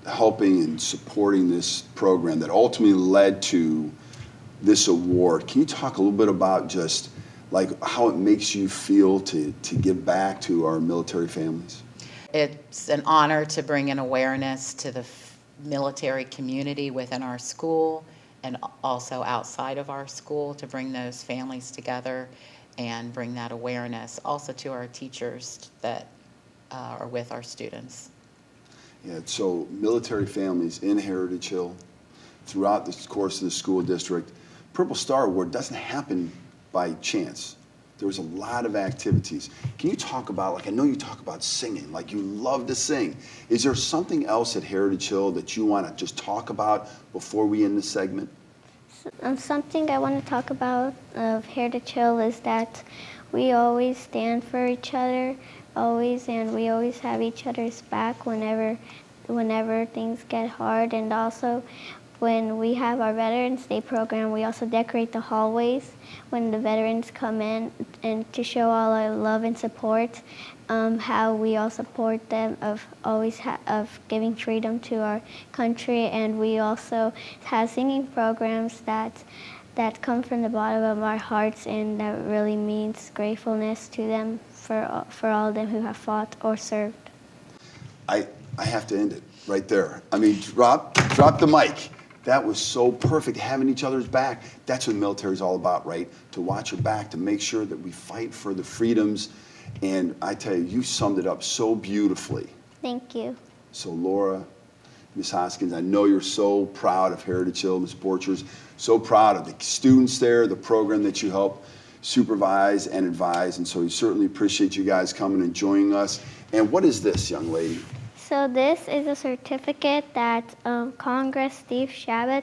helping and supporting this program that ultimately led to this award, can you talk a little bit about just like how it makes you feel to give back to our military families? It's an honor to bring an awareness to the military community within our school and also outside of our school, to bring those families together and bring that awareness also to our teachers that are with our students. Yeah, so military families in Heritage Hill, throughout the course of the school district, Purple Star Award doesn't happen by chance. There was a lot of activities. Can you talk about, like, I know you talk about singing, like you love to sing. Is there something else at Heritage Hill that you want to just talk about before we end the segment? Something I want to talk about of Heritage Hill is that we always stand for each other, and we always have each other's back whenever things get hard. And also, when we have our Veterans Day program, we also decorate the hallways when the veterans come in, and to show all our love and support, how we all support them of giving freedom to our country. And we also have singing programs that come from the bottom of our hearts, and that really means gratefulness to them for all of them who have fought or served. I have to end it right there. I mean, drop the mic. That was so perfect, having each other's back. That's what the military is all about, right? To watch your back, to make sure that we fight for the freedoms. And I tell you, you summed it up so beautifully. Thank you. So Laura, Ms. Hoskins, I know you're so proud of Heritage Hill, Ms. Borchers, so proud of the students there, the program that you help supervise and advise. And so we certainly appreciate you guys coming and joining us. And what is this, young lady? So this is a certificate that Congress Steve Shabbat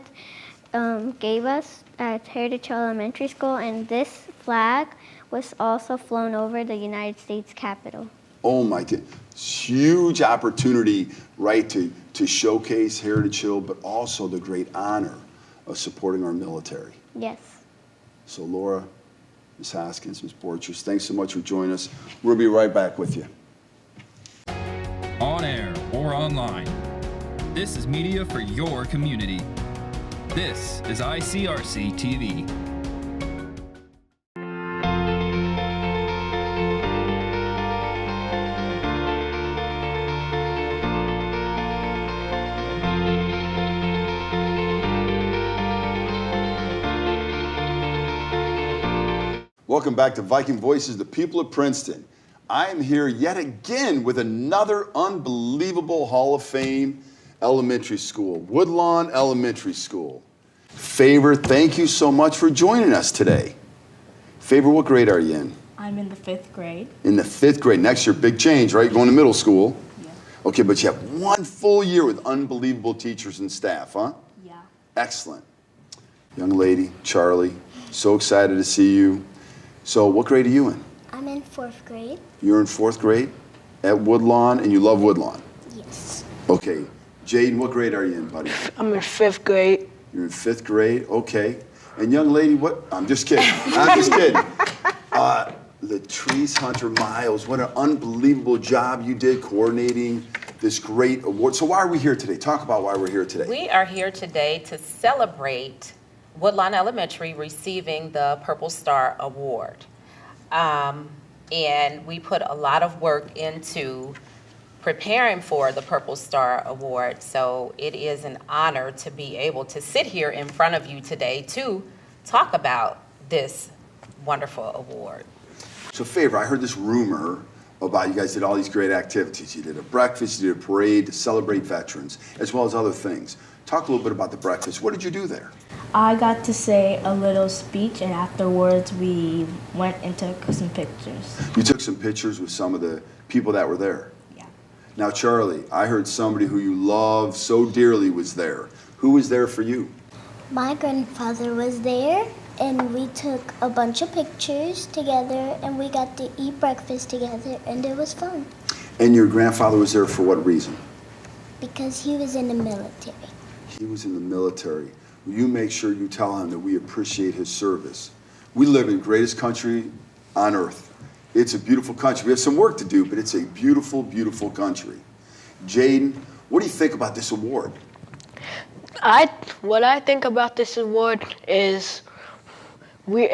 gave us at Heritage Hill Elementary School, and this flag was also flown over the United States Capitol. Oh my God, huge opportunity, right, to showcase Heritage Hill, but also the great honor of supporting our military. Yes. So Laura, Ms. Hoskins, Ms. Borchers, thanks so much for joining us. We'll be right back with you. On air or online, this is media for your community. This is ICRC-TV. Welcome back to Viking Voices, the people of Princeton. I am here yet again with another unbelievable Hall of Fame elementary school, Woodlawn Elementary School. Favor, thank you so much for joining us today. Favor, what grade are you in? I'm in the 5th grade. In the 5th grade. Next year, big change, right? You're going to middle school. Yeah. Okay, but you have one full year with unbelievable teachers and staff, huh? Yeah. Excellent. Young lady, Charlie, so excited to see you. So what grade are you in? I'm in 4th grade. You're in 4th grade at Woodlawn, and you love Woodlawn? Yes. Okay. Jaden, what grade are you in, buddy? I'm in 5th grade. You're in 5th grade? Okay. And young lady, what? I'm just kidding. I'm just kidding. Latrice Hunter Miles, what an unbelievable job you did coordinating this great award. So why are we here today? Talk about why we're here today. We are here today to celebrate Woodlawn Elementary receiving the Purple Star Award. And we put a lot of work into preparing for the Purple Star Award. So it is an honor to be able to sit here in front of you today to talk about this wonderful award. So Favor, I heard this rumor about you guys did all these great activities. You did a breakfast, you did a parade to celebrate veterans, as well as other things. Talk a little bit about the breakfast. What did you do there? I got to say a little speech, and afterwards we went and took some pictures. You took some pictures with some of the people that were there? Yeah. Now, Charlie, I heard somebody who you love so dearly was there. Who was there for you? My grandfather was there, and we took a bunch of pictures together, and we got to eat breakfast together, and it was fun. And your grandfather was there for what reason? Because he was in the military. He was in the military. You make sure you tell him that we appreciate his service. We live in the greatest country on earth. It's a beautiful country. We have some work to do, but it's a beautiful, beautiful country. Jaden, what do you think about this award? What I think about this award is we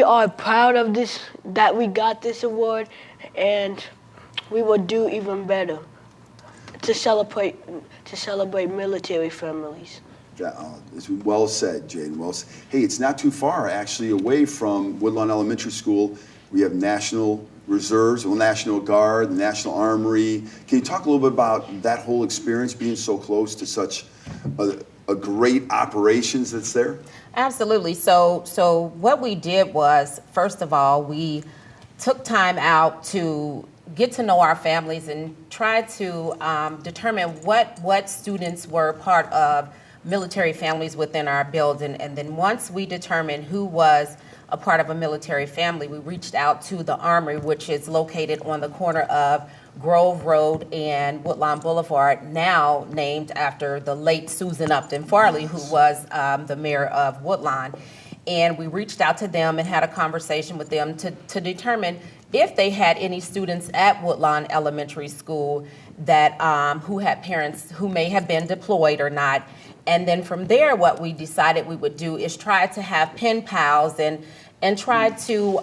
are proud of this, that we got this award, and we will do even better to celebrate military families. It's well said, Jaden. Well said. Hey, it's not too far actually away from Woodlawn Elementary School. We have National Reserves, well, National Guard, the National Armory. Can you talk a little bit about that whole experience, being so close to such a great operations that's there? Absolutely. So what we did was, first of all, we took time out to get to know our families and try to determine what students were part of military families within our building. And then once we determined who was a part of a military family, we reached out to the Armory, which is located on the corner of Grove Road and Woodlawn Boulevard, now named after the late Susan Upton Farley, who was the mayor of Woodlawn. And we reached out to them and had a conversation with them to determine if they had any students at Woodlawn Elementary School that who had parents who may have been deployed or not. And then from there, what we decided we would do is try to have pen pals and try to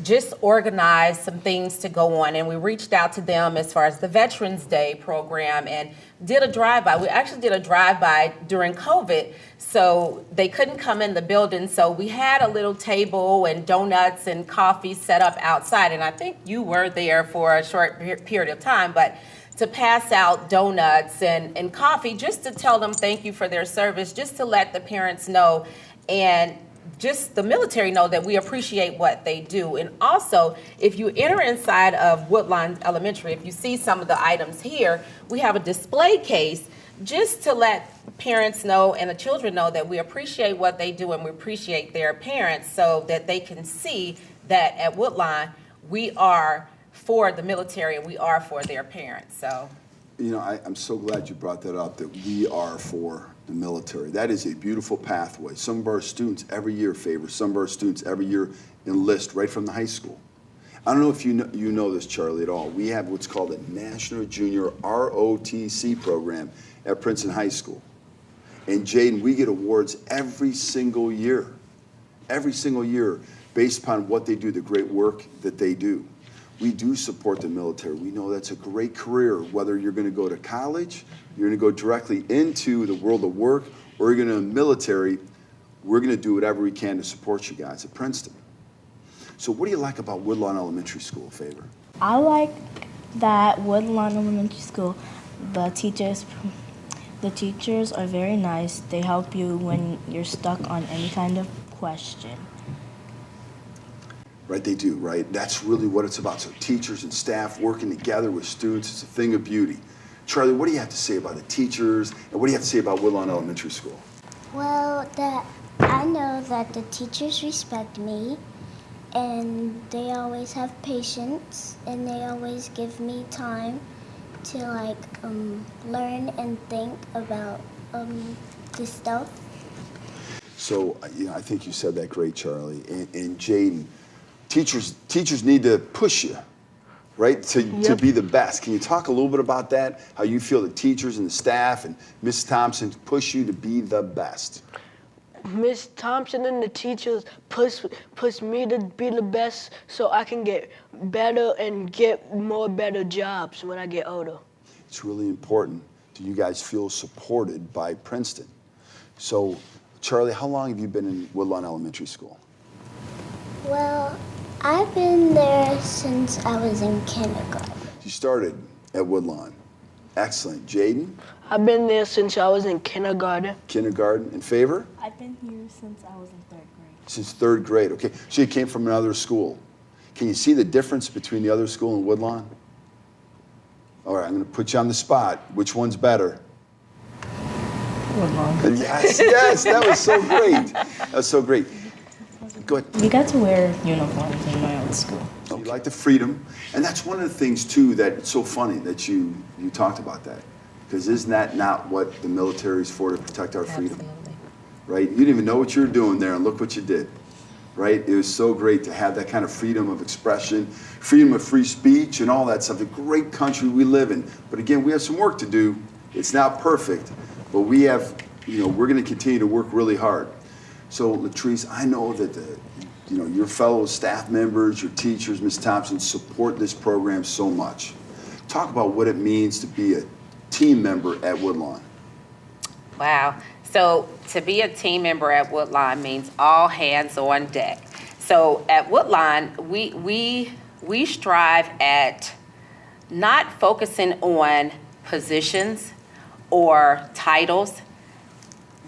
just organize some things to go on. And we reached out to them as far as the Veterans Day program and did a drive-by. We actually did a drive-by during COVID, so they couldn't come in the building. So we had a little table and donuts and coffee set up outside. And I think you were there for a short period of time, but to pass out donuts and coffee just to tell them thank you for their service, just to let the parents know and just the military know that we appreciate what they do. And also, if you enter inside of Woodlawn Elementary, if you see some of the items here, we have a display case just to let parents know and the children know that we appreciate what they do and we appreciate their parents, so that they can see that at Woodlawn we are for the military and we are for their parents. So, you know, I'm so glad you brought that up, that we are for the military. That is a beautiful pathway. Some of our students every year favor, some of our students every year enlist right from the high school. I don't know if you know this, Charlie, at all. We have what's called a National Junior ROTC program at Princeton High School. And Jaden, we get awards every single year, based upon what they do, the great work that they do. We do support the military. We know that's a great career, whether you're going to go to college, you're going to go directly into the world of work, or you're going to the military. We're going to do whatever we can to support you guys at Princeton. So what do you like about Woodlawn Elementary School, Favor? I like that Woodlawn Elementary School, the teachers are very nice. They help you when you're stuck on any kind of question. Right, they do, right? That's really what it's about. So teachers and staff working together with students, it's a thing of beauty. Charlie, what do you have to say about the teachers, and what do you have to say about Woodlawn Elementary School? Well, I know that the teachers respect me, and they always have patience, and they always give me time to learn and think about this stuff. So, I think you said that great, Charlie. And Jaden, teachers need to push you, right, to be the best. Can you talk a little bit about that, how you feel the teachers and the staff and Ms. Thompson push you to be the best? Miss Thompson and the teachers push me to be the best so I can get better and get more better jobs when I get older. It's really important that you guys feel supported by Princeton. So, Charlie, how long have you been in Woodlawn Elementary School? Well, I've been there since I was in kindergarten. You started at Woodlawn. Excellent. Jaden? I've been there since I was in kindergarten. Kindergarten. In Favor? I've been here since I was in 3rd grade. Since 3rd grade. Okay. So you came from another school. Can you see the difference between the other school and Woodlawn? All right, I'm going to put you on the spot. Which one's better? Woodlawn. Yes, that was so great. That was so great. Go ahead. We got to wear uniforms in my old school. So you like the freedom, and that's one of the things too that's so funny that you talked about that, because isn't that not what the military is for, to protect our freedom? Absolutely. Right? You didn't even know what you were doing there, and look what you did. Right? It was so great to have that kind of freedom of expression, freedom of free speech, and all that stuff. The great country we live in. But again, we have some work to do. It's not perfect, but we have, we're going to continue to work really hard. So, Latrice, I know that your fellow staff members, your teachers, Ms. Thompson, support this program so much. Talk about what it means to be a team member at Woodlawn. Wow. So to be a team member at Woodlawn means all hands on deck. So at Woodlawn, we strive at not focusing on positions or titles.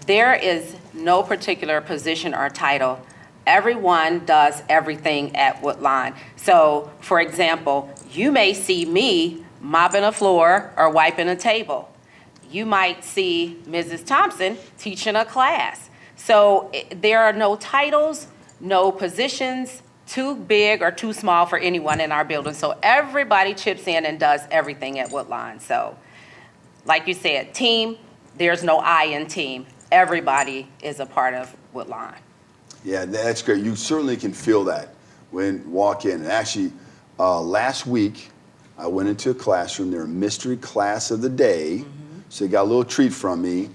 there is no particular position or title. Everyone does everything at Woodlawn. So, for example, you may see me mopping a floor or wiping a table. You might see Mrs. Thompson teaching a class. So there are no titles, no positions too big or too small for anyone in our building. So everybody chips in and does everything at Woodlawn. So like you said, team, there's no I in team. Everybody is a part of Woodlawn. Yeah, that's great. You certainly can feel that when you walk in. And actually, last week, I went into a classroom. They're a mystery class of the day. So you got a little treat from me.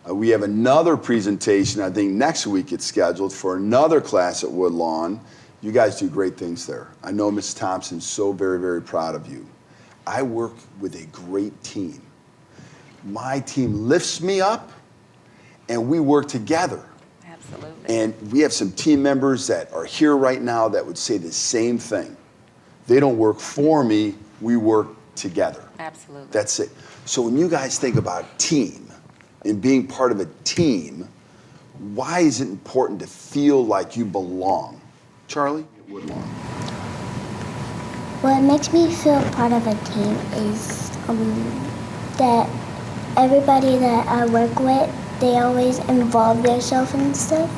We have another presentation, I think next week it's scheduled for another class at Woodlawn. You guys do great things there. I know Ms. Thompson's so very, very proud of you. I work with a great team. My team lifts me up and we work together. Absolutely. And we have some team members that are here right now that would say the same thing. They don't work for me, we work together. Absolutely. That's it. So when you guys think about team and being part of a team, why is it important to feel like you belong? Charlie? Woodlawn. What makes me feel part of a team is that everybody that I work with, they always involve themselves in stuff.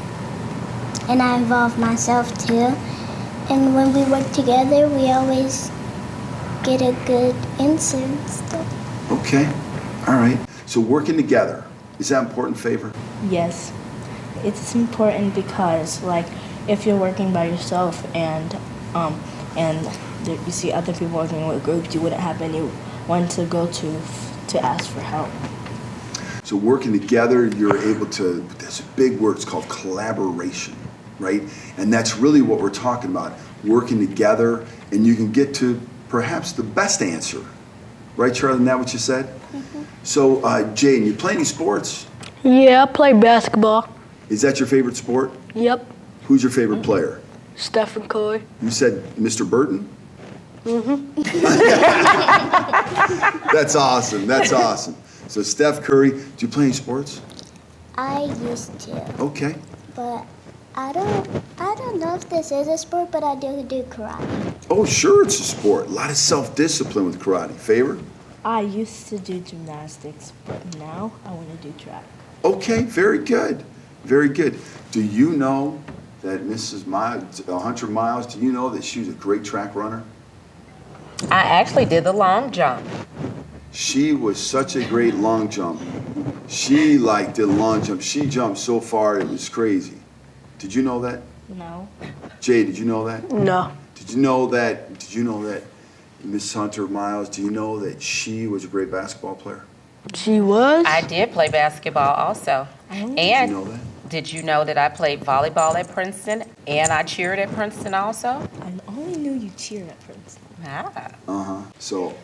And I involve myself too. And when we work together, we always get a good answer and stuff. Okay, all right. So working together, is that important, Favor? Yes, it's important because, like, if you're working by yourself and you see other people working with groups, you wouldn't have anyone to go to ask for help. So working together, you're able to, there's a big word, it's called collaboration, right? And that's really what we're talking about, working together, and you can get to perhaps the best answer. Right, Charlie, isn't that what you said? Mm-hmm. So, Jaden, you play any sports? Yeah, I play basketball. Is that your favorite sport? Yep. Who's your favorite player? Stephen Curry. You said Mr. Burton? Mm-hmm. That's awesome, that's awesome. So Steph Curry, do you play any sports? I used to. Okay. But I don't know if this is a sport, but I do karate. Oh, sure, it's a sport. A lot of self-discipline with karate. Favor? I used to do gymnastics, but now I want to do track. Okay, very good. Very good. Do you know that Mrs. Hunter Miles, do you know that she was a great track runner? I actually did the long jump. She was such a great long jump. She did long jump. She jumped so far, it was crazy. Did you know that? No. Jay, did you know that? No. Did you know that Miss Hunter Miles, do you know that she was a great basketball player? She was? I did play basketball also. And did you know that? Did you know that I played volleyball at Princeton and I cheered at Princeton also? I only knew you cheered at Princeton. Ah. So,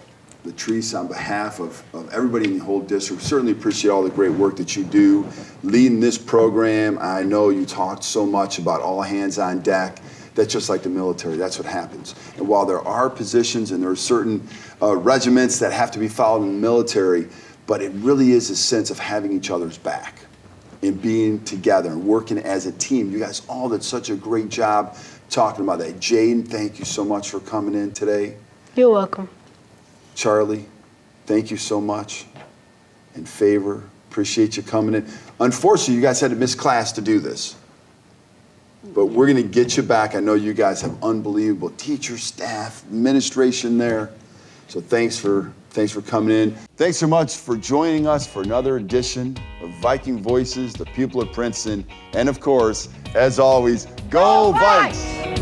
Latrice, on behalf of everybody in the whole district, certainly appreciate all the great work that you do leading this program. I know you talked so much about all hands on deck. That's just like the military. That's what happens. And while there are positions and there are certain regiments that have to be followed in the military, but it really is a sense of having each other's back and being together and working as a team. You guys all did such a great job talking about that. Jaden, thank you so much for coming in today. You're welcome. Charlie, thank you so much. And Favor, appreciate you coming in. Unfortunately, you guys had to miss class to do this. But we're going to get you back. I know you guys have unbelievable teachers, staff, administration there. So thanks for coming in. Thanks so much for joining us for another edition of Viking Voices, the people of Princeton. And of course, as always, go Vikes!